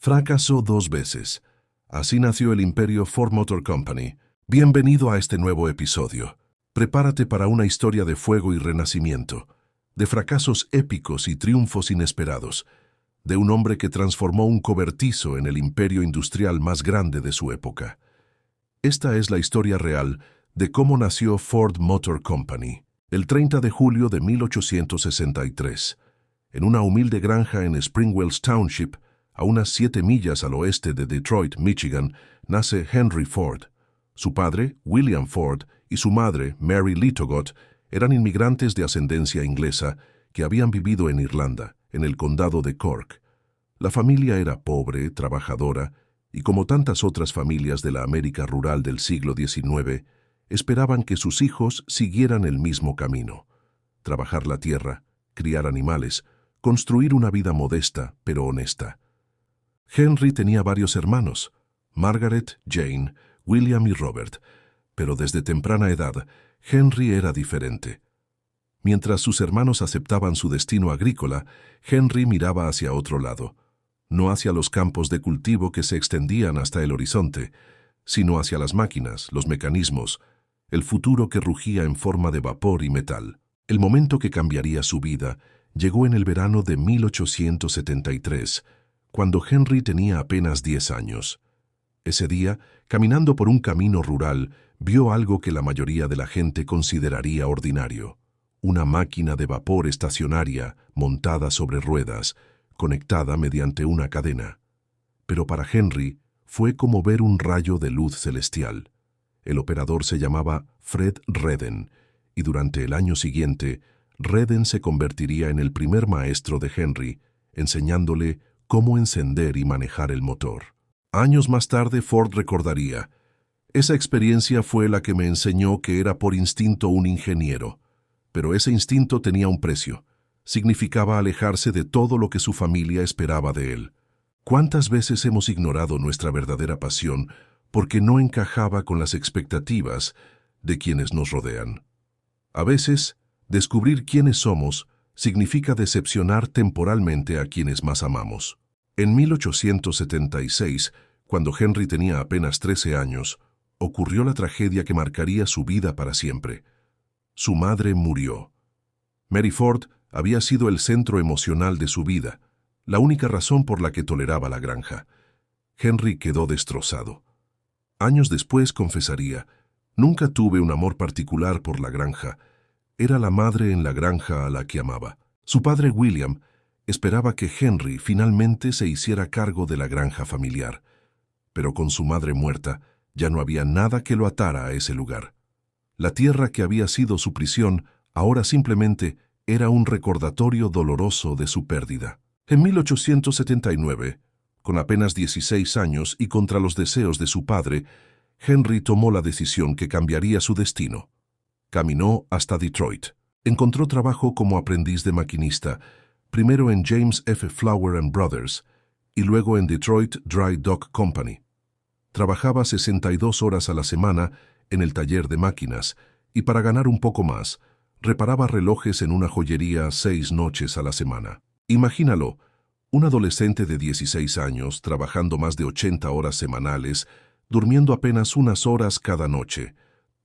Fracasó 2 veces. Así nació el imperio Ford Motor Company. Bienvenido a este nuevo episodio. Prepárate para una historia de fuego y renacimiento, de fracasos épicos y triunfos inesperados, de un hombre que transformó un cobertizo en el imperio industrial más grande de su época. Esta es la historia real de cómo nació Ford Motor Company, el 30 de julio de 1863, en una humilde granja en Springwells Township, a unas 7 millas al oeste de Detroit, Michigan, nace Henry Ford. Su padre, William Ford, y su madre, Mary Littlejohn, eran inmigrantes de ascendencia inglesa que habían vivido en Irlanda, en el condado de Cork. La familia era pobre, trabajadora, y como tantas otras familias de la América rural del siglo XIX, esperaban que sus hijos siguieran el mismo camino: trabajar la tierra, criar animales, construir una vida modesta pero honesta. Henry tenía varios hermanos: Margaret, Jane, William y Robert, pero desde temprana edad, Henry era diferente. Mientras sus hermanos aceptaban su destino agrícola, Henry miraba hacia otro lado, no hacia los campos de cultivo que se extendían hasta el horizonte, sino hacia las máquinas, los mecanismos, el futuro que rugía en forma de vapor y metal. El momento que cambiaría su vida llegó en el verano de 1873, cuando Henry tenía apenas 10 años. Ese día, caminando por un camino rural, vio algo que la mayoría de la gente consideraría ordinario: una máquina de vapor estacionaria montada sobre ruedas, conectada mediante una cadena. Pero para Henry fue como ver un rayo de luz celestial. El operador se llamaba Fred Redden, y durante el año siguiente, Redden se convertiría en el primer maestro de Henry, enseñándole cómo encender y manejar el motor. Años más tarde, Ford recordaría: esa experiencia fue la que me enseñó que era por instinto un ingeniero. Pero ese instinto tenía un precio. Significaba alejarse de todo lo que su familia esperaba de él. ¿Cuántas veces hemos ignorado nuestra verdadera pasión porque no encajaba con las expectativas de quienes nos rodean? A veces, descubrir quiénes somos significa decepcionar temporalmente a quienes más amamos. En 1876, cuando Henry tenía apenas 13 años, ocurrió la tragedia que marcaría su vida para siempre. Su madre murió. Mary Ford había sido el centro emocional de su vida, la única razón por la que toleraba la granja. Henry quedó destrozado. Años después confesaría: nunca tuve un amor particular por la granja. Era la madre en la granja a la que amaba. Su padre William esperaba que Henry finalmente se hiciera cargo de la granja familiar, pero con su madre muerta, ya no había nada que lo atara a ese lugar. La tierra que había sido su prisión ahora simplemente era un recordatorio doloroso de su pérdida. En 1879, con apenas 16 años y contra los deseos de su padre, Henry tomó la decisión que cambiaría su destino. Caminó hasta Detroit. Encontró trabajo como aprendiz de maquinista, primero en James F. Flower & Brothers y luego en Detroit Dry Dock Company. Trabajaba 62 horas a la semana en el taller de máquinas y, para ganar un poco más, reparaba relojes en una joyería 6 noches a la semana. Imagínalo: un adolescente de 16 años trabajando más de 80 horas semanales, durmiendo apenas unas horas cada noche,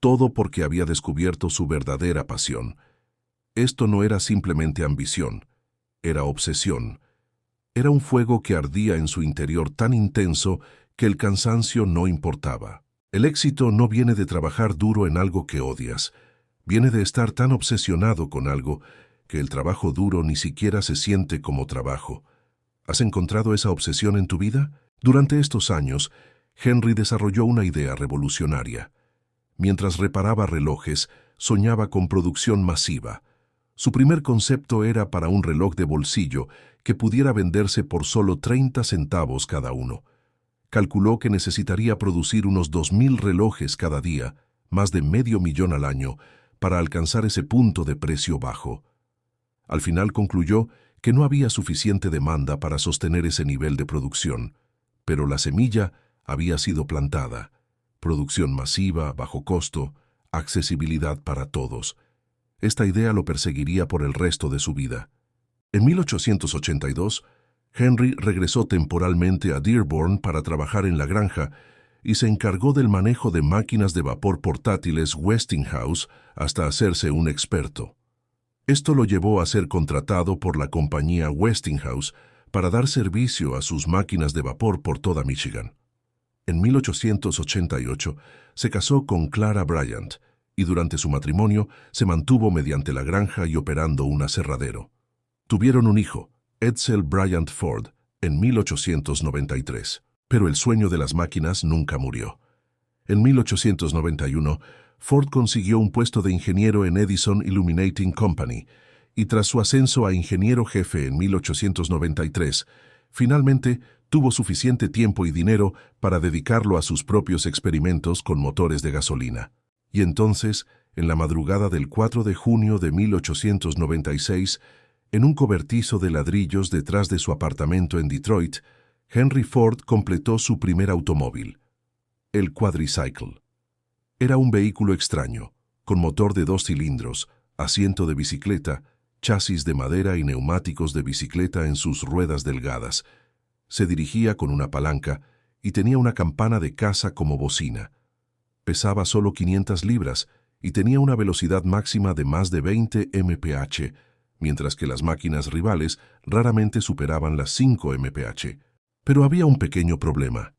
todo porque había descubierto su verdadera pasión. Esto no era simplemente ambición, era obsesión. Era un fuego que ardía en su interior tan intenso que el cansancio no importaba. El éxito no viene de trabajar duro en algo que odias, viene de estar tan obsesionado con algo que el trabajo duro ni siquiera se siente como trabajo. ¿Has encontrado esa obsesión en tu vida? Durante estos años, Henry desarrolló una idea revolucionaria. Mientras reparaba relojes, soñaba con producción masiva. Su primer concepto era para un reloj de bolsillo que pudiera venderse por solo 30 centavos cada uno. Calculó que necesitaría producir unos 2,000 relojes cada día, más de $500,000 al año, para alcanzar ese punto de precio bajo. Al final concluyó que no había suficiente demanda para sostener ese nivel de producción, pero la semilla había sido plantada: producción masiva, bajo costo, accesibilidad para todos. Esta idea lo perseguiría por el resto de su vida. En 1882, Henry regresó temporalmente a Dearborn para trabajar en la granja y se encargó del manejo de máquinas de vapor portátiles Westinghouse hasta hacerse un experto. Esto lo llevó a ser contratado por la compañía Westinghouse para dar servicio a sus máquinas de vapor por toda Michigan. En 1888 se casó con Clara Bryant y durante su matrimonio se mantuvo mediante la granja y operando un aserradero. Tuvieron un hijo, Edsel Bryant Ford, en 1893, pero el sueño de las máquinas nunca murió. En 1891, Ford consiguió un puesto de ingeniero en Edison Illuminating Company y tras su ascenso a ingeniero jefe en 1893, finalmente tuvo suficiente tiempo y dinero para dedicarlo a sus propios experimentos con motores de gasolina. Y entonces, en la madrugada del 4 de junio de 1896, en un cobertizo de ladrillos detrás de su apartamento en Detroit, Henry Ford completó su primer automóvil, el Quadricycle. Era un vehículo extraño, con motor de 2 cilindros, asiento de bicicleta, chasis de madera y neumáticos de bicicleta en sus ruedas delgadas. Se dirigía con una palanca y tenía una campana de caza como bocina. Pesaba solo 500 libras y tenía una velocidad máxima de más de 20 mph, mientras que las máquinas rivales raramente superaban las 5 mph. Pero había un pequeño problema.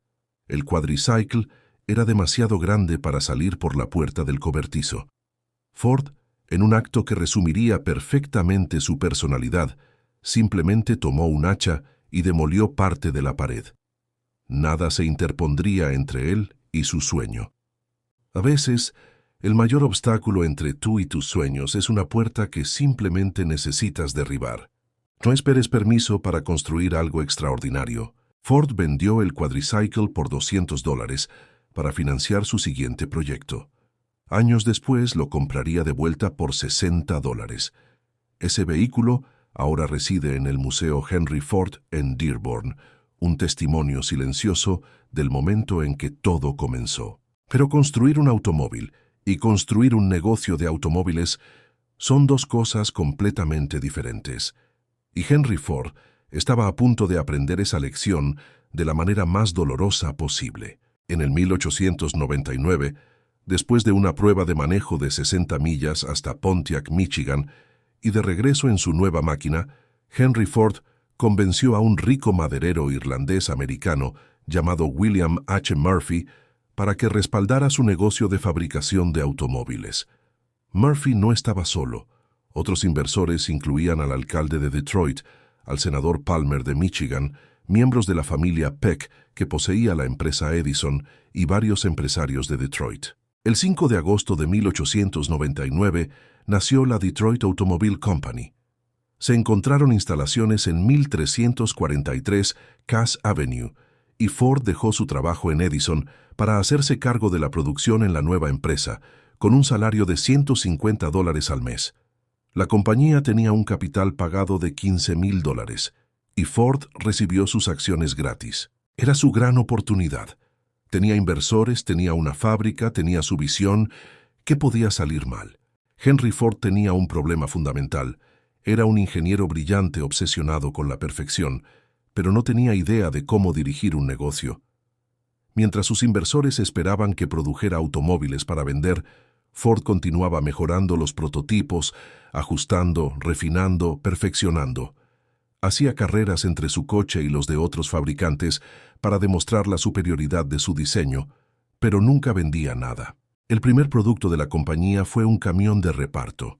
El Quadricycle era demasiado grande para salir por la puerta del cobertizo. Ford, en un acto que resumiría perfectamente su personalidad, simplemente tomó un hacha y demolió parte de la pared. Nada se interpondría entre él y su sueño. A veces, el mayor obstáculo entre tú y tus sueños es una puerta que simplemente necesitas derribar. No esperes permiso para construir algo extraordinario. Ford vendió el Quadricycle por $200 para financiar su siguiente proyecto. Años después lo compraría de vuelta por $60. Ese vehículo ahora reside en el Museo Henry Ford en Dearborn, un testimonio silencioso del momento en que todo comenzó. Pero construir un automóvil y construir un negocio de automóviles son dos cosas completamente diferentes. Y Henry Ford estaba a punto de aprender esa lección de la manera más dolorosa posible. En el 1899, después de una prueba de manejo de 60 millas hasta Pontiac, Michigan, y de regreso en su nueva máquina, Henry Ford convenció a un rico maderero irlandés-americano llamado William H. Murphy para que respaldara su negocio de fabricación de automóviles. Murphy no estaba solo. Otros inversores incluían al alcalde de Detroit, al senador Palmer de Michigan, miembros de la familia Peck, que poseía la empresa Edison, y varios empresarios de Detroit. El 5 de agosto de 1899 nació la Detroit Automobile Company. Se encontraron instalaciones en 1343 Cass Avenue, y Ford dejó su trabajo en Edison para hacerse cargo de la producción en la nueva empresa, con un salario de $150 al mes. La compañía tenía un capital pagado de $15,000, y Ford recibió sus acciones gratis. Era su gran oportunidad. Tenía inversores, tenía una fábrica, tenía su visión. ¿Qué podía salir mal? Henry Ford tenía un problema fundamental. Era un ingeniero brillante obsesionado con la perfección, pero no tenía idea de cómo dirigir un negocio. Mientras sus inversores esperaban que produjera automóviles para vender, Ford continuaba mejorando los prototipos, ajustando, refinando, perfeccionando. Hacía carreras entre su coche y los de otros fabricantes para demostrar la superioridad de su diseño, pero nunca vendía nada. El primer producto de la compañía fue un camión de reparto.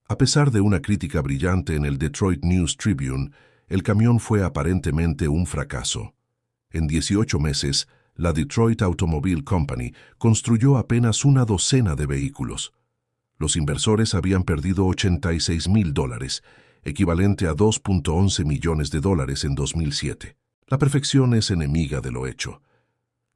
A pesar de una crítica brillante en el Detroit News Tribune, el camión fue aparentemente un fracaso. En 18 meses, la Detroit Automobile Company construyó apenas una docena de vehículos. Los inversores habían perdido $86,000, equivalente a $2.11 millones en 2007. La perfección es enemiga de lo hecho.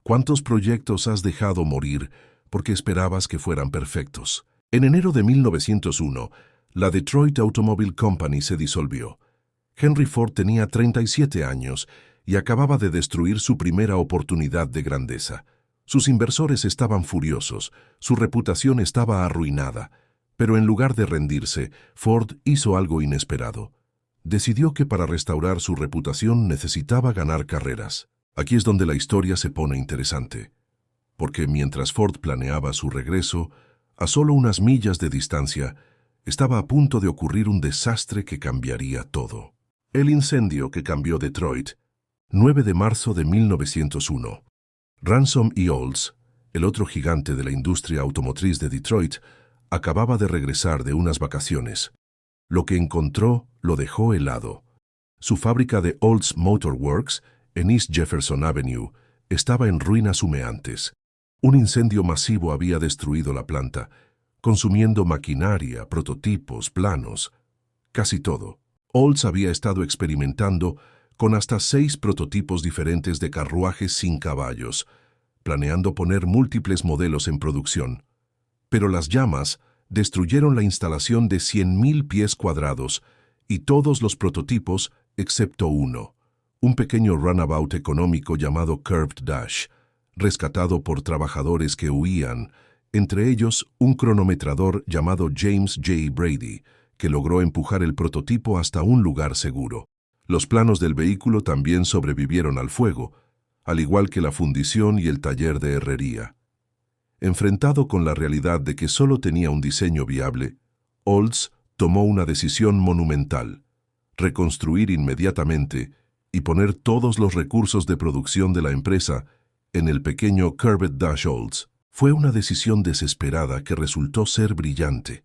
¿Cuántos proyectos has dejado morir porque esperabas que fueran perfectos? En enero de 1901, la Detroit Automobile Company se disolvió. Henry Ford tenía 37 años y acababa de destruir su primera oportunidad de grandeza. Sus inversores estaban furiosos, su reputación estaba arruinada, pero en lugar de rendirse, Ford hizo algo inesperado. decidió que para restaurar su reputación necesitaba ganar carreras. Aquí es donde la historia se pone interesante, porque mientras Ford planeaba su regreso, a solo unas millas de distancia, estaba a punto de ocurrir un desastre que cambiaría todo. El incendio que cambió Detroit, 9 de marzo de 1901. Ransom y Olds, el otro gigante de la industria automotriz de Detroit, acababa de regresar de unas vacaciones. Lo que encontró lo dejó helado. Su fábrica de Olds Motor Works, en East Jefferson Avenue, estaba en ruinas humeantes. Un incendio masivo había destruido la planta, consumiendo maquinaria, prototipos, planos, casi todo. Olds había estado experimentando con hasta 6 prototipos diferentes de carruajes sin caballos, planeando poner múltiples modelos en producción. Pero las llamas destruyeron la instalación de 100.000 pies cuadrados y todos los prototipos excepto uno, un pequeño runabout económico llamado Curved Dash, rescatado por trabajadores que huían, entre ellos un cronometrador llamado James J. Brady, que logró empujar el prototipo hasta un lugar seguro. Los planos del vehículo también sobrevivieron al fuego, al igual que la fundición y el taller de herrería. Enfrentado con la realidad de que solo tenía un diseño viable, Olds tomó una decisión monumental: reconstruir inmediatamente y poner todos los recursos de producción de la empresa en el pequeño Curved Dash Olds. Fue una decisión desesperada que resultó ser brillante.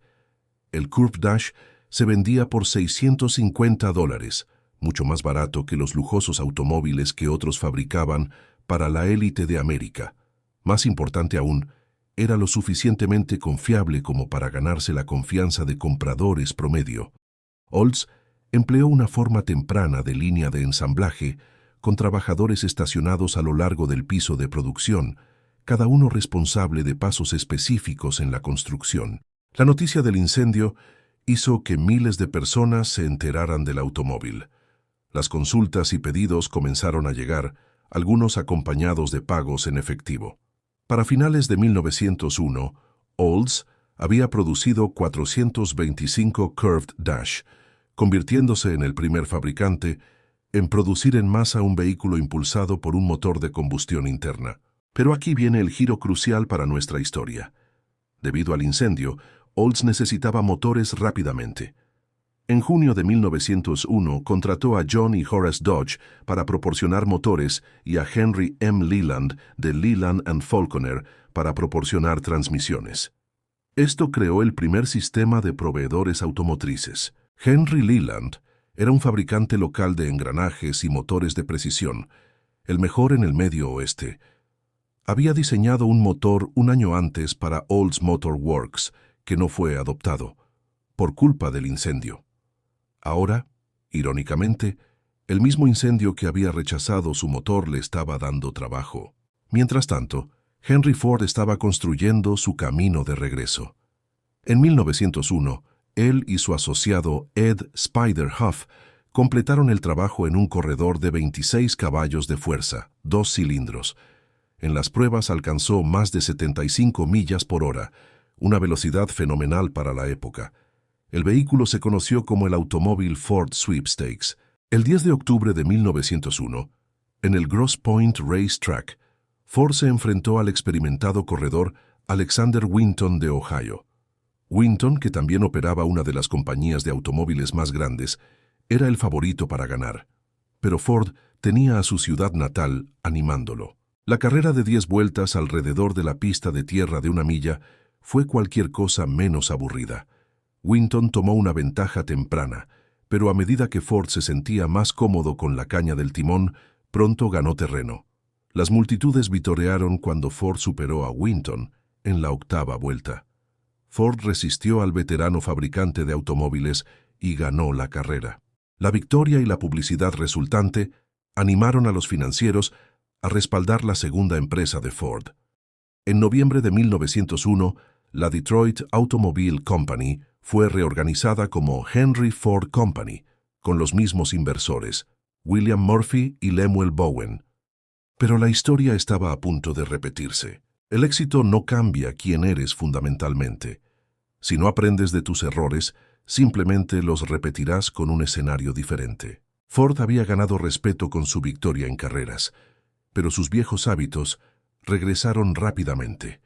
El Curved Dash se vendía por $650, mucho más barato que los lujosos automóviles que otros fabricaban para la élite de América. Más importante aún, era lo suficientemente confiable como para ganarse la confianza de compradores promedio. Olds empleó una forma temprana de línea de ensamblaje con trabajadores estacionados a lo largo del piso de producción, cada uno responsable de pasos específicos en la construcción. La noticia del incendio hizo que miles de personas se enteraran del automóvil. Las consultas y pedidos comenzaron a llegar, algunos acompañados de pagos en efectivo. Para finales de 1901, Olds había producido 425 Curved Dash, convirtiéndose en el primer fabricante en producir en masa un vehículo impulsado por un motor de combustión interna. Pero aquí viene el giro crucial para nuestra historia. Debido al incendio, Olds necesitaba motores rápidamente. En junio de 1901 contrató a John y Horace Dodge para proporcionar motores y a Henry M. Leland de Leland & Falconer para proporcionar transmisiones. Esto creó el primer sistema de proveedores automotrices. Henry Leland era un fabricante local de engranajes y motores de precisión, el mejor en el Medio Oeste. Había diseñado un motor un año antes para Olds Motor Works, que no fue adoptado, por culpa del incendio. Ahora, irónicamente, el mismo incendio que había rechazado su motor le estaba dando trabajo. Mientras tanto, Henry Ford estaba construyendo su camino de regreso. En 1901, él y su asociado Ed Spider Huff completaron el trabajo en un corredor de 26 caballos de fuerza, 2 cilindros. En las pruebas alcanzó más de 75 millas por hora, una velocidad fenomenal para la época. El vehículo se conoció como el automóvil Ford Sweepstakes. El 10 de octubre de 1901, en el Grosse Pointe Racetrack, Ford se enfrentó al experimentado corredor Alexander Winton de Ohio. Winton, que también operaba una de las compañías de automóviles más grandes, era el favorito para ganar. Pero Ford tenía a su ciudad natal animándolo. La carrera de 10 vueltas alrededor de la pista de tierra de 1 milla fue cualquier cosa menos aburrida. Winton tomó una ventaja temprana, pero a medida que Ford se sentía más cómodo con la caña del timón, pronto ganó terreno. Las multitudes vitorearon cuando Ford superó a Winton en la 8ª vuelta. Ford resistió al veterano fabricante de automóviles y ganó la carrera. La victoria y la publicidad resultante animaron a los financieros a respaldar la segunda empresa de Ford. En noviembre de 1901, la Detroit Automobile Company fue reorganizada como Henry Ford Company, con los mismos inversores, William Murphy y Lemuel Bowen. Pero la historia estaba a punto de repetirse. El éxito no cambia quién eres fundamentalmente. Si no aprendes de tus errores, simplemente los repetirás con un escenario diferente. Ford había ganado respeto con su victoria en carreras, pero sus viejos hábitos regresaron rápidamente.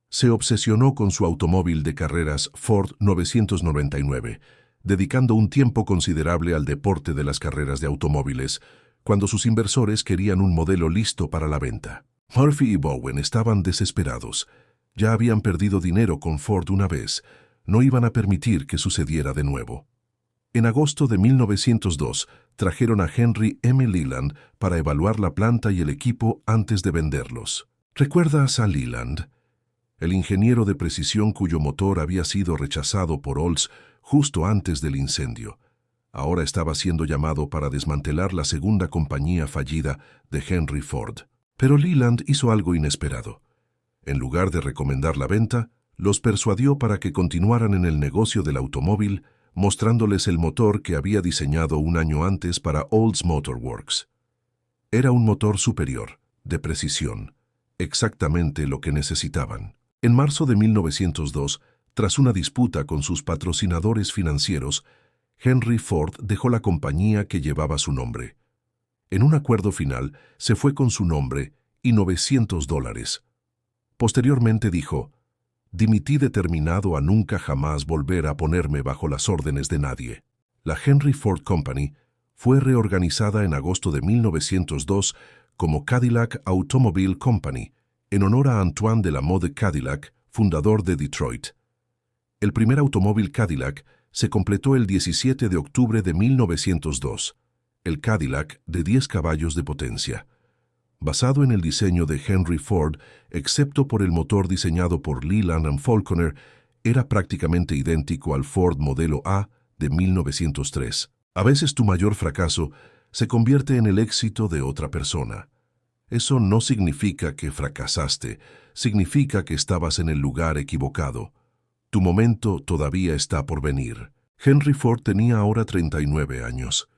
Se obsesionó con su automóvil de carreras Ford 999, dedicando un tiempo considerable al deporte de las carreras de automóviles, cuando sus inversores querían un modelo listo para la venta. Murphy y Bowen estaban desesperados. Ya habían perdido dinero con Ford una vez. No iban a permitir que sucediera de nuevo. En agosto de 1902, trajeron a Henry M. Leland para evaluar la planta y el equipo antes de venderlos. ¿Recuerdas a Leland? El ingeniero de precisión cuyo motor había sido rechazado por Olds justo antes del incendio. Ahora estaba siendo llamado para desmantelar la segunda compañía fallida de Henry Ford. Pero Leland hizo algo inesperado. En lugar de recomendar la venta, los persuadió para que continuaran en el negocio del automóvil, mostrándoles el motor que había diseñado un año antes para Olds Motor Works. Era un motor superior, de precisión, exactamente lo que necesitaban. En marzo de 1902, tras una disputa con sus patrocinadores financieros, Henry Ford dejó la compañía que llevaba su nombre. En un acuerdo final, se fue con su nombre y $900. Posteriormente dijo: «Dimití determinado a nunca jamás volver a ponerme bajo las órdenes de nadie». La Henry Ford Company fue reorganizada en agosto de 1902 como Cadillac Automobile Company, en honor a Antoine de la Mode Cadillac, fundador de Detroit. El primer automóvil Cadillac se completó el 17 de octubre de 1902, el Cadillac de 10 caballos de potencia. Basado en el diseño de Henry Ford, excepto por el motor diseñado por Leland and Falconer, era prácticamente idéntico al Ford Modelo A de 1903. A veces tu mayor fracaso se convierte en el éxito de otra persona. Eso no significa que fracasaste, significa que estabas en el lugar equivocado. Tu momento todavía está por venir. Henry Ford tenía ahora 39 años.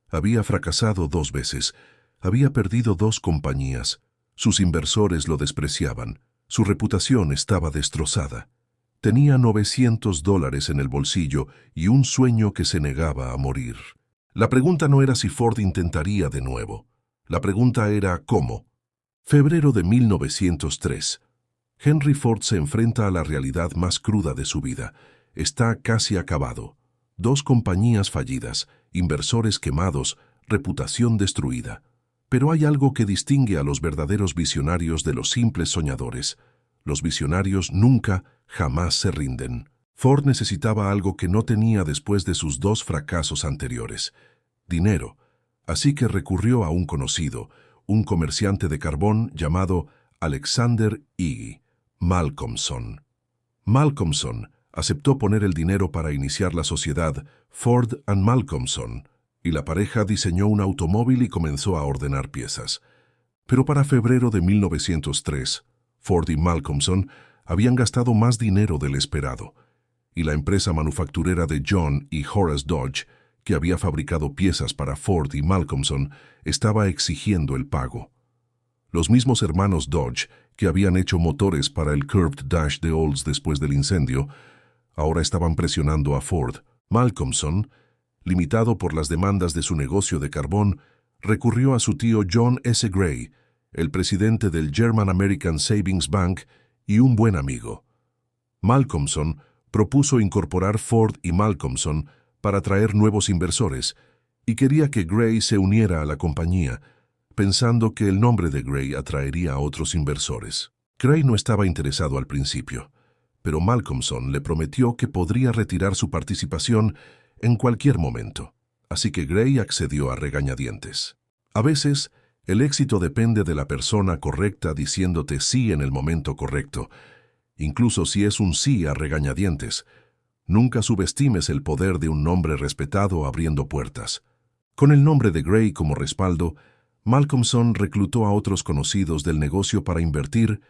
Había fracasado 2 veces. Había perdido 2 compañías. Sus inversores lo despreciaban. Su reputación estaba destrozada. Tenía $900 en el bolsillo y un sueño que se negaba a morir. La pregunta no era si Ford intentaría de nuevo. La pregunta era ¿cómo? Febrero de 1903. Henry Ford se enfrenta a la realidad más cruda de su vida. Está casi acabado. 2 compañías fallidas, inversores quemados, reputación destruida. Pero hay algo que distingue a los verdaderos visionarios de los simples soñadores. Los visionarios nunca, jamás se rinden. Ford necesitaba algo que no tenía después de sus 2 fracasos anteriores: dinero. Así que recurrió a un conocido, un comerciante de carbón llamado Alexander E. Malcolmson. Malcolmson aceptó poner el dinero para iniciar la sociedad Ford and Malcolmson, y la pareja diseñó un automóvil y comenzó a ordenar piezas. Pero para febrero de 1903, Ford y Malcolmson habían gastado más dinero del esperado, y la empresa manufacturera de John y Horace Dodge, que había fabricado piezas para Ford y Malcolmson, estaba exigiendo el pago. Los mismos hermanos Dodge, que habían hecho motores para el Curved Dash de Olds después del incendio, ahora estaban presionando a Ford. Malcolmson, limitado por las demandas de su negocio de carbón, recurrió a su tío John S. Gray, el presidente del German American Savings Bank y un buen amigo. Malcolmson propuso incorporar Ford y Malcolmson para atraer nuevos inversores, y quería que Gray se uniera a la compañía, pensando que el nombre de Gray atraería a otros inversores. Gray no estaba interesado al principio, pero Malcolmson le prometió que podría retirar su participación en cualquier momento, así que Gray accedió a regañadientes. A veces, el éxito depende de la persona correcta diciéndote sí en el momento correcto, incluso si es un sí a regañadientes. Nunca subestimes el poder de un nombre respetado abriendo puertas. Con el nombre de Gray como respaldo, Malcolmson reclutó a otros conocidos del negocio para invertir,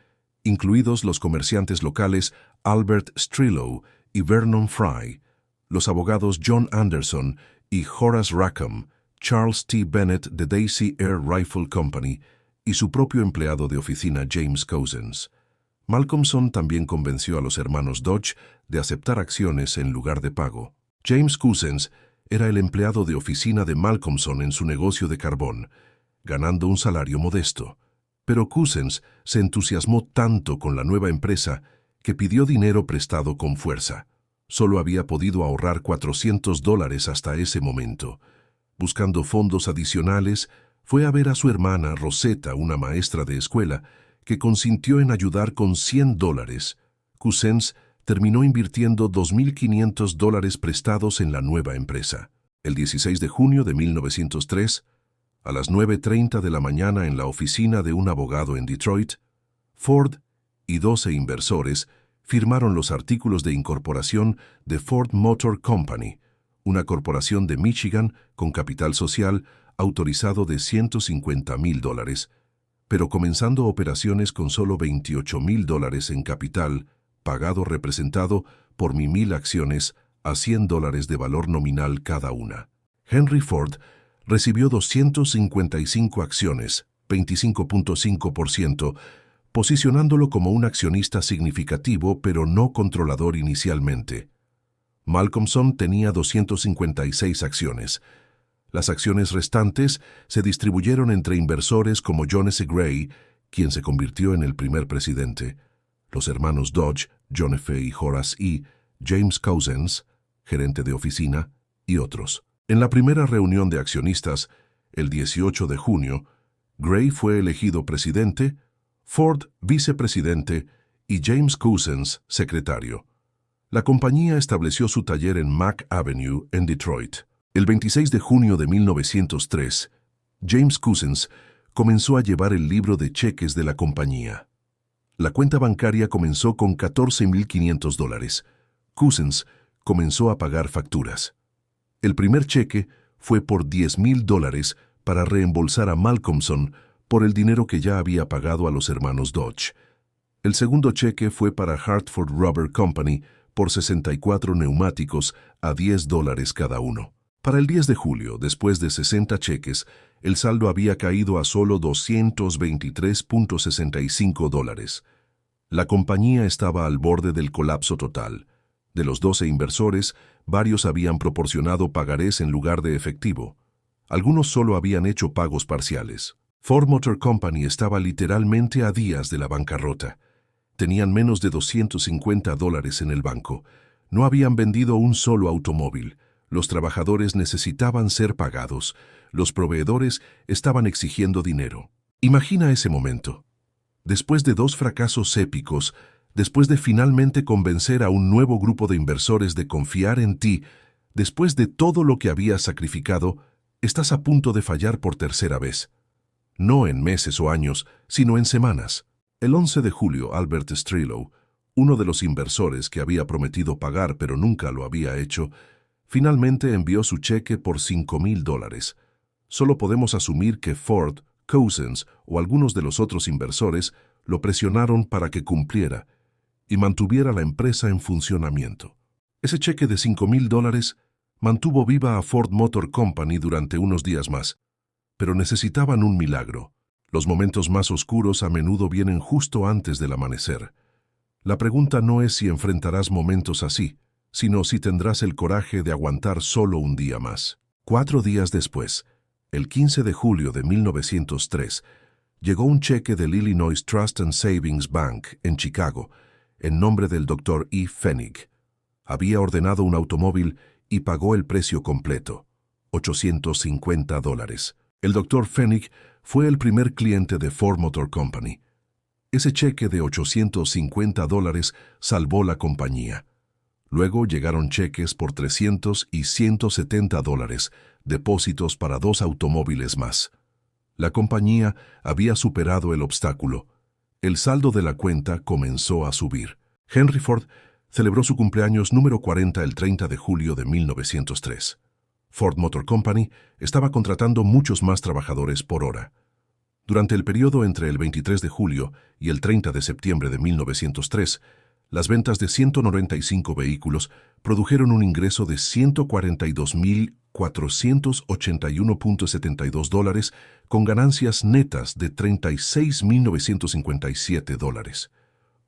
incluidos los comerciantes locales Albert Strillo y Vernon Fry, los abogados John Anderson y Horace Rackham, Charles T. Bennett de Daisy Air Rifle Company y su propio empleado de oficina James Cousins. Malcolmson también convenció a los hermanos Dodge de aceptar acciones en lugar de pago. James Cousins era el empleado de oficina de Malcolmson en su negocio de carbón, ganando un salario modesto. Pero Cousins se entusiasmó tanto con la nueva empresa que pidió dinero prestado con fuerza. Solo había podido ahorrar $400 hasta ese momento. Buscando fondos adicionales, fue a ver a su hermana Rosetta, una maestra de escuela, que consintió en ayudar con $100. Cousins terminó invirtiendo $2.500 prestados en la nueva empresa. El 16 de junio de 1903, a las 9:30 de la mañana en la oficina de un abogado en Detroit, Ford y 12 inversores firmaron los artículos de incorporación de Ford Motor Company, una corporación de Michigan con capital social autorizado de $150,000, pero comenzando operaciones con solo $28,000 en capital, pagado representado por 1,000 acciones a $100 de valor nominal cada una. Henry Ford recibió 255 acciones, 25.5%, posicionándolo como un accionista significativo pero no controlador inicialmente. Malcolmson tenía 256 acciones. Las acciones restantes se distribuyeron entre inversores como John S. Gray, quien se convirtió en el primer presidente, los hermanos Dodge, John F. y Horace E., James Cousins, gerente de oficina, y otros. En la primera reunión de accionistas, el 18 de junio, Gray fue elegido presidente, Ford vicepresidente y James Cousins secretario. La compañía estableció su taller en Mack Avenue, en Detroit. El 26 de junio de 1903, James Cousins comenzó a llevar el libro de cheques de la compañía. La cuenta bancaria comenzó con $14,500. Cousins comenzó a pagar facturas. El primer cheque fue por $10,000 para reembolsar a Malcolmson por el dinero que ya había pagado a los hermanos Dodge. El segundo cheque fue para Hartford Rubber Company por 64 neumáticos a $10 cada uno. Para el 10 de julio, después de 60 cheques, el saldo había caído a solo $223.65. La compañía estaba al borde del colapso total. De los 12 inversores, varios habían proporcionado pagarés en lugar de efectivo. Algunos solo habían hecho pagos parciales. Ford Motor Company estaba literalmente a días de la bancarrota. Tenían menos de $250 en el banco. No habían vendido un solo automóvil. Los trabajadores necesitaban ser pagados. Los proveedores estaban exigiendo dinero. Imagina ese momento. Después de 2 fracasos épicos, después de finalmente convencer a un nuevo grupo de inversores de confiar en ti, después de todo lo que habías sacrificado, estás a punto de fallar por tercera vez. No en meses o años, sino en semanas. El 11 de julio, Albert Strillo, uno de los inversores que había prometido pagar pero nunca lo había hecho, finalmente envió su cheque por $5,000. Solo podemos asumir que Ford, Cousins o algunos de los otros inversores lo presionaron para que cumpliera y mantuviera la empresa en funcionamiento. Ese cheque de $5,000 mantuvo viva a Ford Motor Company durante unos días más, pero necesitaban un milagro. Los momentos más oscuros a menudo vienen justo antes del amanecer. La pregunta no es si enfrentarás momentos así, sino si tendrás el coraje de aguantar solo un día más. 4 días después, el 15 de julio de 1903, llegó un cheque del Illinois Trust and Savings Bank en Chicago, en nombre del Dr. E. Pfennig. Había ordenado un automóvil y pagó el precio completo, $850. El Dr. Pfennig fue el primer cliente de Ford Motor Company. Ese cheque de $850 salvó la compañía. Luego llegaron cheques por $300 y $170, depósitos para 2 automóviles más. La compañía había superado el obstáculo. El saldo de la cuenta comenzó a subir. Henry Ford celebró su cumpleaños número 40 el 30 de julio de 1903. Ford Motor Company estaba contratando muchos más trabajadores por hora. Durante el periodo entre el 23 de julio y el 30 de septiembre de 1903, las ventas de 195 vehículos produjeron un ingreso de $142,481.72 con ganancias netas de $36,957.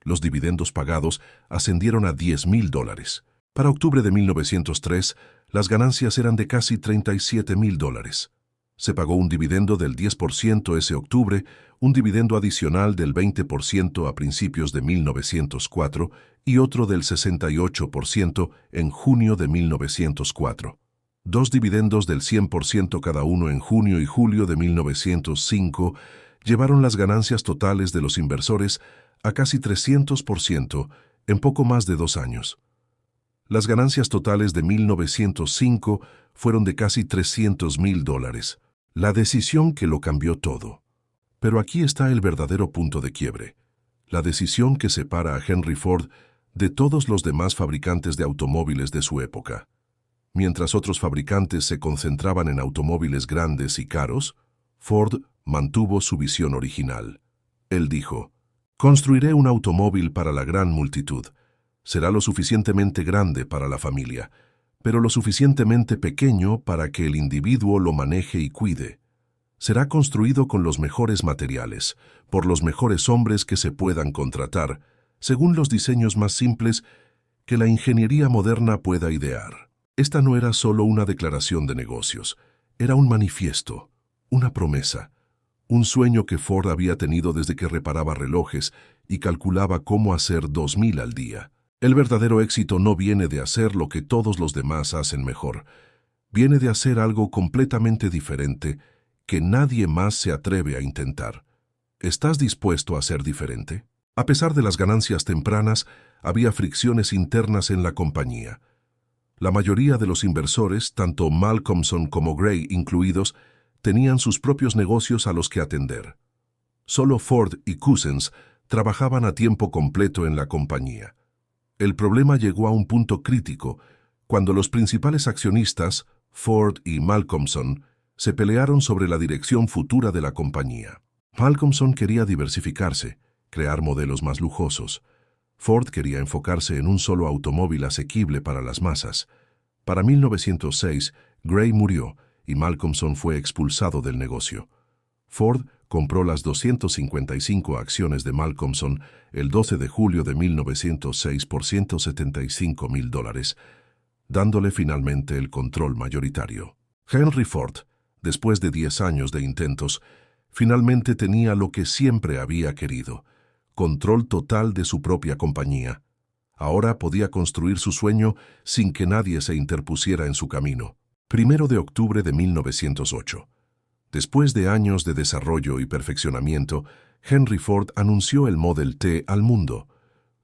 Los dividendos pagados ascendieron a $10,000. Para octubre de 1903, las ganancias eran de casi $37,000. Se pagó un dividendo del 10% ese octubre, un dividendo adicional del 20% a principios de 1904 y otro del 68% en junio de 1904. Dos dividendos del 100% cada uno en junio y julio de 1905 llevaron las ganancias totales de los inversores a casi 300% en poco más de 2 años. Las ganancias totales de 1905 fueron de casi $300,000, la decisión que lo cambió todo. Pero aquí está el verdadero punto de quiebre, la decisión que separa a Henry Ford de todos los demás fabricantes de automóviles de su época. Mientras otros fabricantes se concentraban en automóviles grandes y caros, Ford mantuvo su visión original. Él dijo: «Construiré un automóvil para la gran multitud. Será lo suficientemente grande para la familia, pero lo suficientemente pequeño para que el individuo lo maneje y cuide. Será construido con los mejores materiales, por los mejores hombres que se puedan contratar, según los diseños más simples que la ingeniería moderna pueda idear». Esta no era solo una declaración de negocios, era un manifiesto, una promesa, un sueño que Ford había tenido desde que reparaba relojes y calculaba cómo hacer 2,000 al día. El verdadero éxito no viene de hacer lo que todos los demás hacen mejor, viene de hacer algo completamente diferente que nadie más se atreve a intentar. ¿Estás dispuesto a ser diferente? A pesar de las ganancias tempranas, había fricciones internas en la compañía. La mayoría de los inversores, tanto Malcolmson como Gray incluidos, tenían sus propios negocios a los que atender. Solo Ford y Cousins trabajaban a tiempo completo en la compañía. El problema llegó a un punto crítico cuando los principales accionistas, Ford y Malcolmson, se pelearon sobre la dirección futura de la compañía. Malcolmson quería diversificarse, crear modelos más lujosos. Ford quería enfocarse en un solo automóvil asequible para las masas. Para 1906, Gray murió y Malcolmson fue expulsado del negocio. Ford compró las 255 acciones de Malcolmson el 12 de julio de 1906 por $175,000, dándole finalmente el control mayoritario. Henry Ford, después de 10 años de intentos, finalmente tenía lo que siempre había querido: control total de su propia compañía. Ahora podía construir su sueño sin que nadie se interpusiera en su camino. 1 de octubre de 1908. Después de años de desarrollo y perfeccionamiento, Henry Ford anunció el Model T al mundo.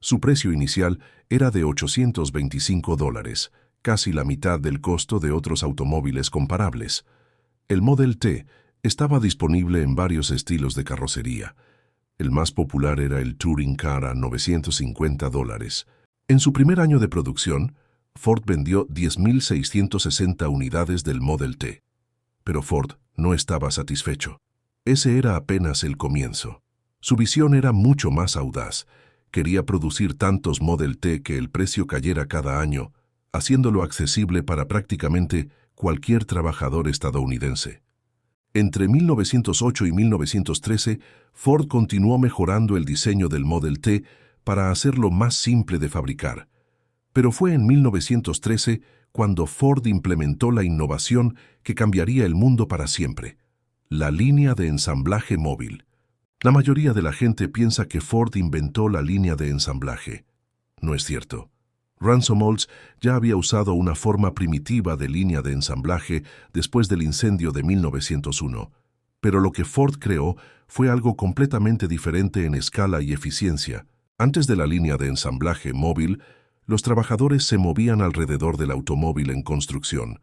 Su precio inicial era de $825, casi la mitad del costo de otros automóviles comparables. El Model T estaba disponible en varios estilos de carrocería. El más popular era el Touring Car a $950. En su primer año de producción, Ford vendió 10,660 unidades del Model T. Pero Ford no estaba satisfecho. Ese era apenas el comienzo. Su visión era mucho más audaz. Quería producir tantos Model T que el precio cayera cada año, haciéndolo accesible para prácticamente cualquier trabajador estadounidense. Entre 1908 y 1913, Ford continuó mejorando el diseño del Model T para hacerlo más simple de fabricar. Pero fue en 1913 cuando Ford implementó la innovación que cambiaría el mundo para siempre: la línea de ensamblaje móvil. La mayoría de la gente piensa que Ford inventó la línea de ensamblaje. No es cierto. Ransom Olds ya había usado una forma primitiva de línea de ensamblaje después del incendio de 1901, pero lo que Ford creó fue algo completamente diferente en escala y eficiencia. Antes de la línea de ensamblaje móvil, los trabajadores se movían alrededor del automóvil en construcción.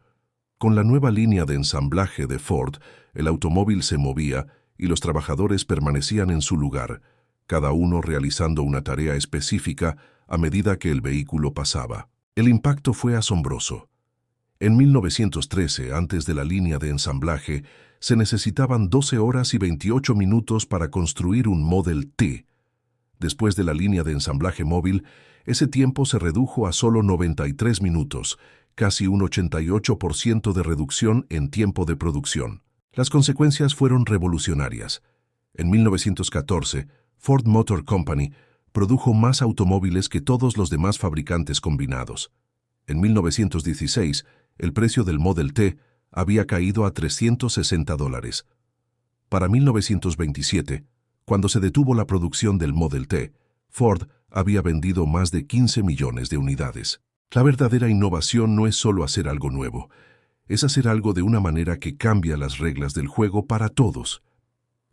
Con la nueva línea de ensamblaje de Ford, el automóvil se movía y los trabajadores permanecían en su lugar, cada uno realizando una tarea específica a medida que el vehículo pasaba. El impacto fue asombroso. En 1913, antes de la línea de ensamblaje, se necesitaban 12 horas y 28 minutos para construir un Model T. Después de la línea de ensamblaje móvil, ese tiempo se redujo a solo 93 minutos, casi un 88% de reducción en tiempo de producción. Las consecuencias fueron revolucionarias. En 1914, Ford Motor Company produjo más automóviles que todos los demás fabricantes combinados. En 1916, el precio del Model T había caído a $360. Para 1927, cuando se detuvo la producción del Model T, Ford había vendido más de 15 millones de unidades. La verdadera innovación no es solo hacer algo nuevo, es hacer algo de una manera que cambia las reglas del juego para todos.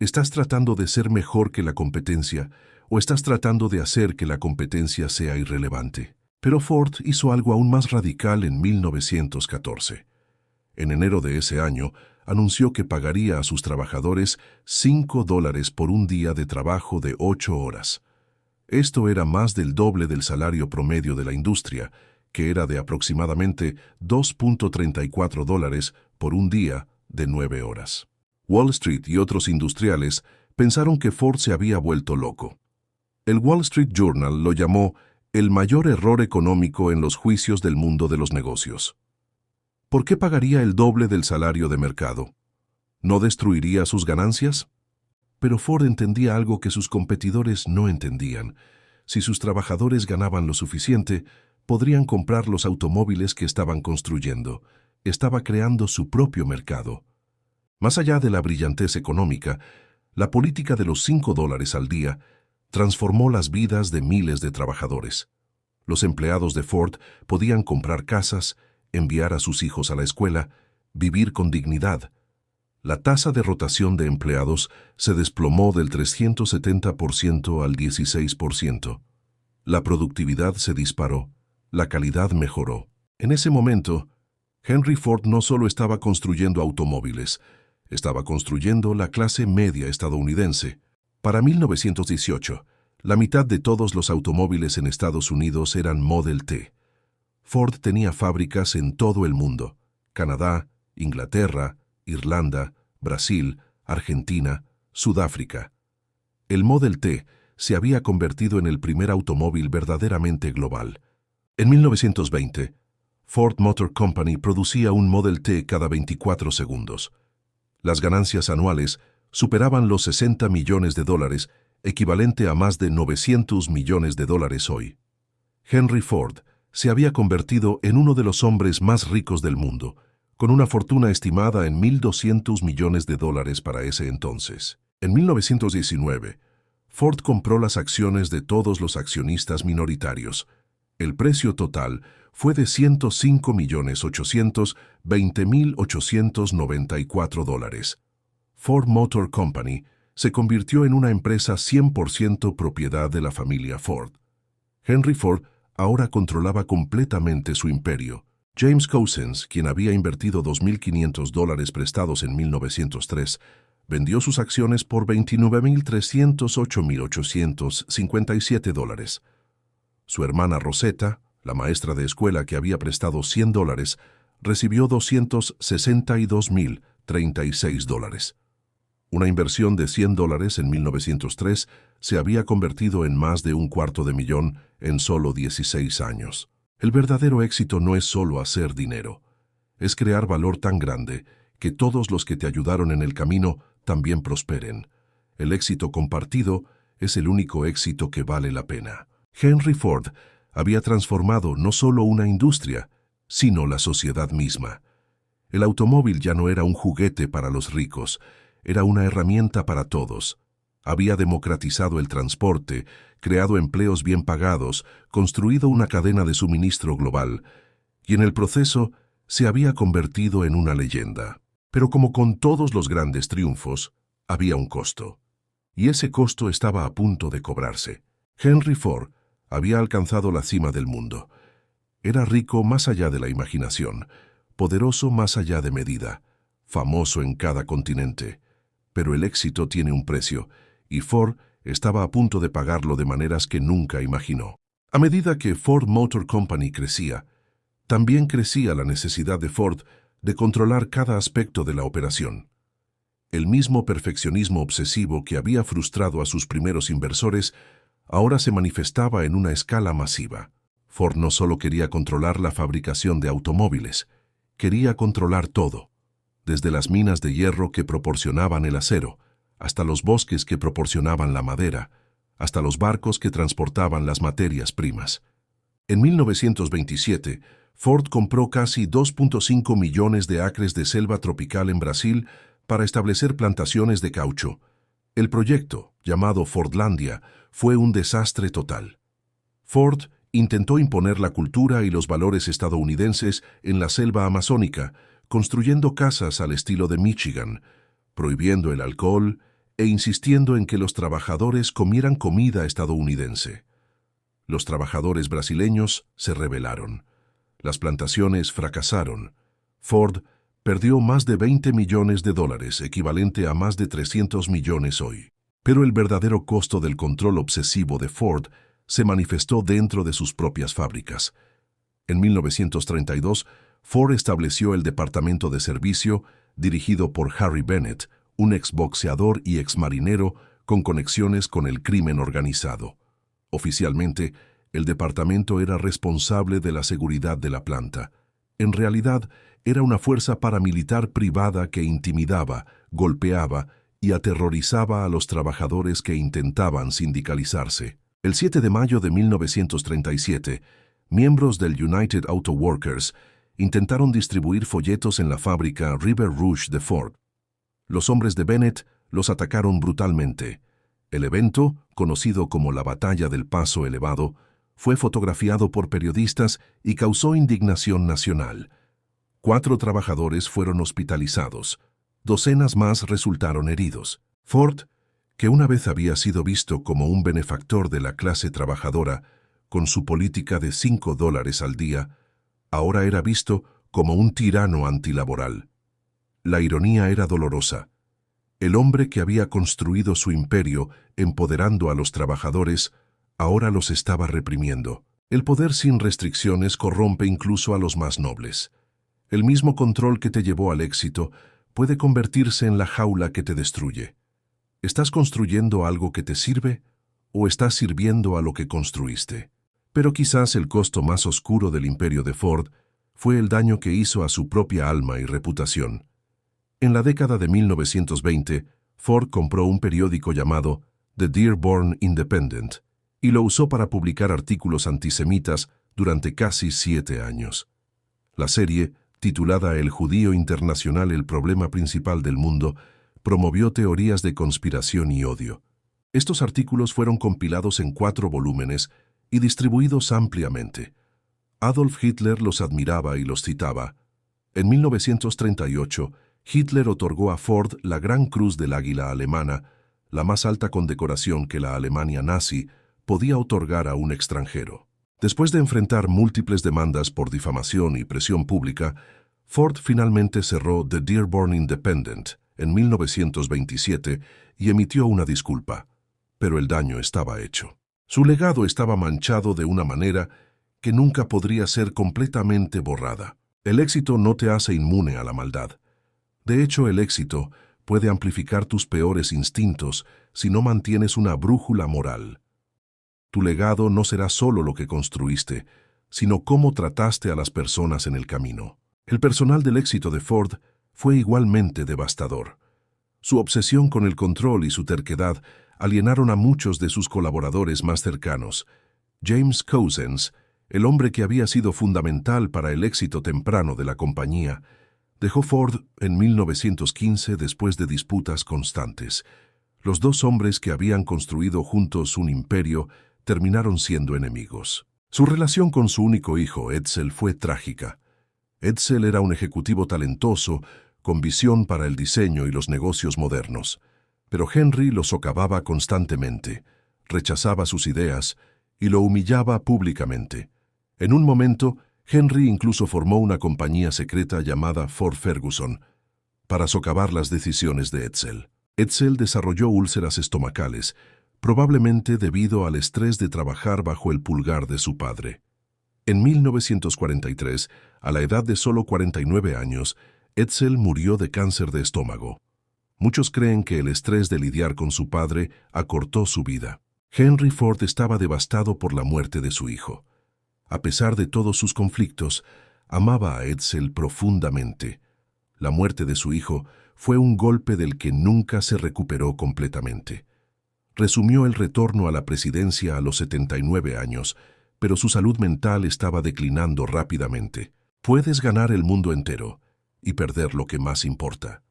¿Estás tratando de ser mejor que la competencia o estás tratando de hacer que la competencia sea irrelevante? Pero Ford hizo algo aún más radical en 1914. En enero de ese año, anunció que pagaría a sus trabajadores $5 por un día de trabajo de 8 horas. Esto era más del doble del salario promedio de la industria, que era de aproximadamente $2.34 por un día de 9 horas. Wall Street y otros industriales pensaron que Ford se había vuelto loco. El Wall Street Journal lo llamó el mayor error económico en los juicios del mundo de los negocios. ¿Por qué pagaría el doble del salario de mercado? ¿No destruiría sus ganancias? Pero Ford entendía algo que sus competidores no entendían. Si sus trabajadores ganaban lo suficiente, podrían comprar los automóviles que estaban construyendo. Estaba creando su propio mercado. Más allá de la brillantez económica, la política de los $5 al día transformó las vidas de miles de trabajadores. Los empleados de Ford podían comprar casas, enviar a sus hijos a la escuela, vivir con dignidad. La tasa de rotación de empleados se desplomó del 370% al 16%. La productividad se disparó, la calidad mejoró. En ese momento, Henry Ford no solo estaba construyendo automóviles, estaba construyendo la clase media estadounidense. Para 1918, la mitad de todos los automóviles en Estados Unidos eran Model T. Ford tenía fábricas en todo el mundo: Canadá, Inglaterra, Irlanda, Brasil, Argentina, Sudáfrica. El Model T se había convertido en el primer automóvil verdaderamente global. En 1920, Ford Motor Company producía un Model T cada 24 segundos. Las ganancias anuales superaban los $60 millones, equivalente a más de $900 millones hoy. Henry Ford se había convertido en uno de los hombres más ricos del mundo, con una fortuna estimada en $1.200 millones para ese entonces. En 1919, Ford compró las acciones de todos los accionistas minoritarios. El precio total fue de $105.820.894. Ford Motor Company se convirtió en una empresa 100% propiedad de la familia Ford. Henry Ford ahora controlaba completamente su imperio. James Couzens, quien había invertido $2.500 prestados en 1903, vendió sus acciones por $29.308.857. Su hermana Rosetta, la maestra de escuela que había prestado $100, recibió $262.036. Una inversión de $100 en 1903 se había convertido en más de $250,000 en solo 16 años. El verdadero éxito no es solo hacer dinero, es crear valor tan grande que todos los que te ayudaron en el camino también prosperen. El éxito compartido es el único éxito que vale la pena. Henry Ford había transformado no solo una industria, sino la sociedad misma. El automóvil ya no era un juguete para los ricos, era una herramienta para todos. Había democratizado el transporte, creado empleos bien pagados, construido una cadena de suministro global, y en el proceso se había convertido en una leyenda. Pero como con todos los grandes triunfos, había un costo. Y ese costo estaba a punto de cobrarse. Henry Ford había alcanzado la cima del mundo. Era rico más allá de la imaginación, poderoso más allá de medida, famoso en cada continente. Pero el éxito tiene un precio, y Ford estaba a punto de pagarlo de maneras que nunca imaginó. A medida que Ford Motor Company crecía, también crecía la necesidad de Ford de controlar cada aspecto de la operación. El mismo perfeccionismo obsesivo que había frustrado a sus primeros inversores ahora se manifestaba en una escala masiva. Ford no solo quería controlar la fabricación de automóviles, quería controlar todo, desde las minas de hierro que proporcionaban el acero, hasta los bosques que proporcionaban la madera, hasta los barcos que transportaban las materias primas. En 1927, Ford compró casi 2.5 millones de acres de selva tropical en Brasil para establecer plantaciones de caucho. El proyecto, llamado Fordlandia, fue un desastre total. Ford intentó imponer la cultura y los valores estadounidenses en la selva amazónica, construyendo casas al estilo de Michigan, prohibiendo el alcohol e insistiendo en que los trabajadores comieran comida estadounidense. Los trabajadores brasileños se rebelaron. Las plantaciones fracasaron. Ford perdió más de $20 millones, equivalente a más de 300 millones hoy. Pero el verdadero costo del control obsesivo de Ford se manifestó dentro de sus propias fábricas. En 1932, Ford estableció el Departamento de Servicio, dirigido por Harry Bennett, un exboxeador y exmarinero con conexiones con el crimen organizado. Oficialmente, el departamento era responsable de la seguridad de la planta. En realidad, era una fuerza paramilitar privada que intimidaba, golpeaba y aterrorizaba a los trabajadores que intentaban sindicalizarse. El 7 de mayo de 1937, miembros del United Auto Workers intentaron distribuir folletos en la fábrica River Rouge de Ford. Los hombres de Bennett los atacaron brutalmente. El evento, conocido como la Batalla del Paso Elevado, fue fotografiado por periodistas y causó indignación nacional. 4 trabajadores fueron hospitalizados. Docenas más resultaron heridos. Ford, que una vez había sido visto como un benefactor de la clase trabajadora, con su política de $5 al día, ahora era visto como un tirano antilaboral. La ironía era dolorosa. El hombre que había construido su imperio empoderando a los trabajadores, ahora los estaba reprimiendo. El poder sin restricciones corrompe incluso a los más nobles. El mismo control que te llevó al éxito puede convertirse en la jaula que te destruye. ¿Estás construyendo algo que te sirve o estás sirviendo a lo que construiste? Pero quizás el costo más oscuro del imperio de Ford fue el daño que hizo a su propia alma y reputación. En la década de 1920, Ford compró un periódico llamado The Dearborn Independent y lo usó para publicar artículos antisemitas durante casi 7 años. La serie, titulada El judío internacional, el problema principal del mundo, promovió teorías de conspiración y odio. Estos artículos fueron compilados en 4 volúmenes y distribuidos ampliamente. Adolf Hitler los admiraba y los citaba. En 1938, Hitler otorgó a Ford la Gran Cruz del Águila Alemana, la más alta condecoración que la Alemania nazi podía otorgar a un extranjero. Después de enfrentar múltiples demandas por difamación y presión pública, Ford finalmente cerró The Dearborn Independent en 1927 y emitió una disculpa, pero el daño estaba hecho. Su legado estaba manchado de una manera que nunca podría ser completamente borrada. El éxito no te hace inmune a la maldad. De hecho, el éxito puede amplificar tus peores instintos si no mantienes una brújula moral. Tu legado no será solo lo que construiste, sino cómo trataste a las personas en el camino. El personal del éxito de Ford fue igualmente devastador. Su obsesión con el control y su terquedad alienaron a muchos de sus colaboradores más cercanos. James Couzens, el hombre que había sido fundamental para el éxito temprano de la compañía, dejó Ford en 1915 después de disputas constantes. Los 2 hombres que habían construido juntos un imperio terminaron siendo enemigos. Su relación con su único hijo, Edsel, fue trágica. Edsel era un ejecutivo talentoso, con visión para el diseño y los negocios modernos. Pero Henry lo socavaba constantemente, rechazaba sus ideas y lo humillaba públicamente. En un momento, Henry incluso formó una compañía secreta llamada Ford Ferguson para socavar las decisiones de Edsel. Edsel desarrolló úlceras estomacales, probablemente debido al estrés de trabajar bajo el pulgar de su padre. En 1943, a la edad de solo 49 años, Edsel murió de cáncer de estómago. Muchos creen que el estrés de lidiar con su padre acortó su vida. Henry Ford estaba devastado por la muerte de su hijo. A pesar de todos sus conflictos, amaba a Edsel profundamente. La muerte de su hijo fue un golpe del que nunca se recuperó completamente. Resumió el retorno a la presidencia a los 79 años, pero su salud mental estaba declinando rápidamente. Puedes ganar el mundo entero y perder lo que más importa.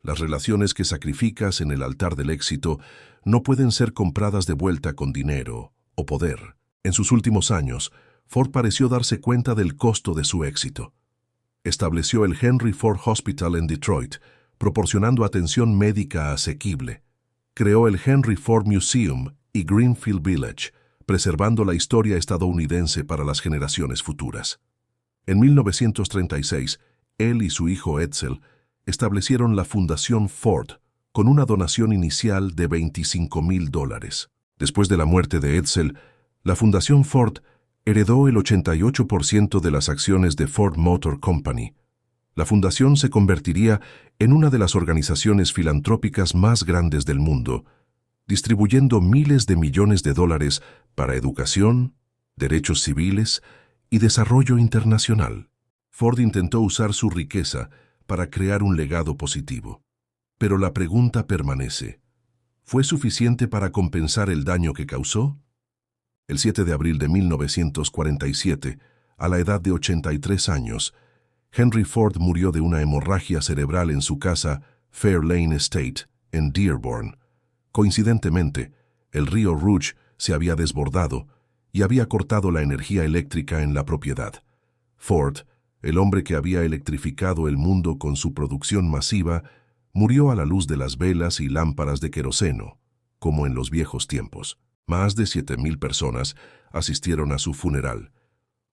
Las relaciones que sacrificas en el altar del éxito no pueden ser compradas de vuelta con dinero o poder. En sus últimos años, Ford pareció darse cuenta del costo de su éxito. Estableció el Henry Ford Hospital en Detroit, proporcionando atención médica asequible. Creó el Henry Ford Museum y Greenfield Village, preservando la historia estadounidense para las generaciones futuras. En 1936, él y su hijo Edsel establecieron la Fundación Ford con una donación inicial de $25,000. Después de la muerte de Edsel, la Fundación Ford heredó el 88% de las acciones de Ford Motor Company. La fundación se convertiría en una de las organizaciones filantrópicas más grandes del mundo, distribuyendo miles de millones de dólares para educación, derechos civiles y desarrollo internacional. Ford intentó usar su riqueza para crear un legado positivo. Pero la pregunta permanece: ¿fue suficiente para compensar el daño que causó? El 7 de abril de 1947, a la edad de 83 años, Henry Ford murió de una hemorragia cerebral en su casa Fair Lane Estate, en Dearborn. Coincidentemente, el río Rouge se había desbordado y había cortado la energía eléctrica en la propiedad. Ford, el hombre que había electrificado el mundo con su producción masiva, murió a la luz de las velas y lámparas de queroseno, como en los viejos tiempos. Más de 7,000 personas asistieron a su funeral.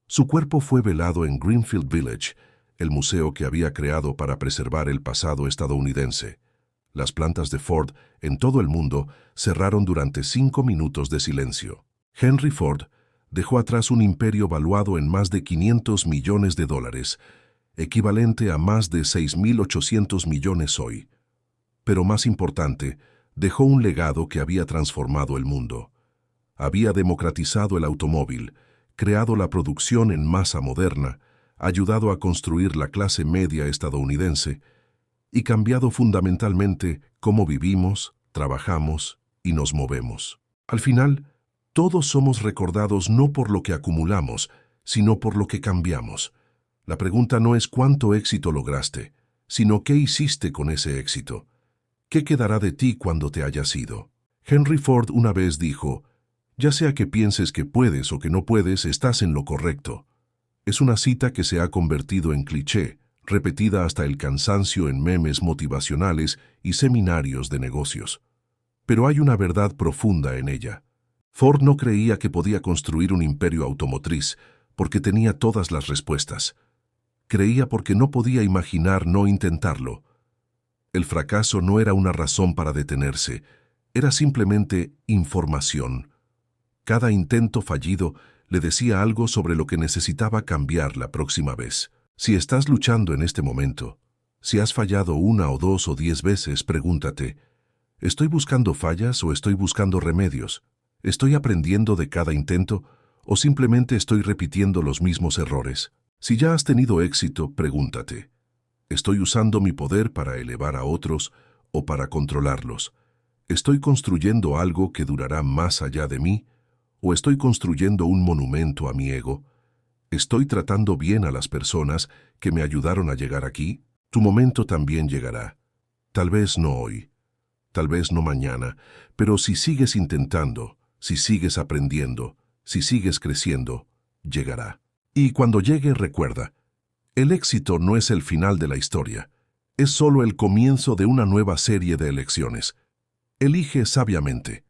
Su cuerpo fue velado en Greenfield Village, el museo que había creado para preservar el pasado estadounidense. Las plantas de Ford en todo el mundo cerraron durante 5 minutos de silencio. Henry Ford dejó atrás un imperio valuado en más de $500 millones, equivalente a más de 6.800 millones hoy. Pero más importante, dejó un legado que había transformado el mundo. Había democratizado el automóvil, creado la producción en masa moderna, ayudado a construir la clase media estadounidense y cambiado fundamentalmente cómo vivimos, trabajamos y nos movemos. Al final, todos somos recordados no por lo que acumulamos, sino por lo que cambiamos. La pregunta no es cuánto éxito lograste, sino qué hiciste con ese éxito. ¿Qué quedará de ti cuando te hayas ido? Henry Ford una vez dijo: ya sea que pienses que puedes o que no puedes, estás en lo correcto. Es una cita que se ha convertido en cliché, repetida hasta el cansancio en memes motivacionales y seminarios de negocios. Pero hay una verdad profunda en ella. Ford no creía que podía construir un imperio automotriz porque tenía todas las respuestas. Creía porque no podía imaginar no intentarlo. El fracaso no era una razón para detenerse, era simplemente información. Cada intento fallido le decía algo sobre lo que necesitaba cambiar la próxima vez. Si estás luchando en este momento, si has fallado 1 o 2 o 10 veces, pregúntate: ¿estoy buscando fallas o estoy buscando remedios? ¿Estoy aprendiendo de cada intento o simplemente estoy repitiendo los mismos errores? Si ya has tenido éxito, pregúntate: ¿estoy usando mi poder para elevar a otros o para controlarlos? ¿Estoy construyendo algo que durará más allá de mí o estoy construyendo un monumento a mi ego? ¿Estoy tratando bien a las personas que me ayudaron a llegar aquí? Tu momento también llegará. Tal vez no hoy, tal vez no mañana, pero si sigues intentando, si sigues aprendiendo, si sigues creciendo, llegará. Y cuando llegue, recuerda, el éxito no es el final de la historia, es solo el comienzo de una nueva serie de elecciones. Elige sabiamente.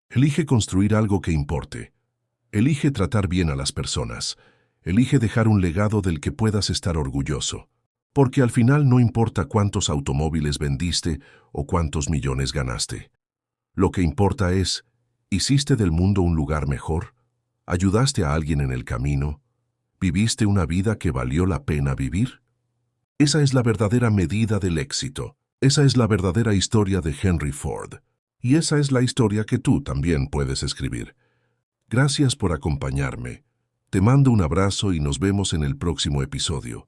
Elige construir algo que importe. Elige tratar bien a las personas. Elige dejar un legado del que puedas estar orgulloso. Porque al final no importa cuántos automóviles vendiste o cuántos millones ganaste. Lo que importa es: ¿hiciste del mundo un lugar mejor? ¿Ayudaste a alguien en el camino? ¿Viviste una vida que valió la pena vivir? Esa es la verdadera medida del éxito. Esa es la verdadera historia de Henry Ford. Y esa es la historia que tú también puedes escribir. Gracias por acompañarme. Te mando un abrazo y nos vemos en el próximo episodio.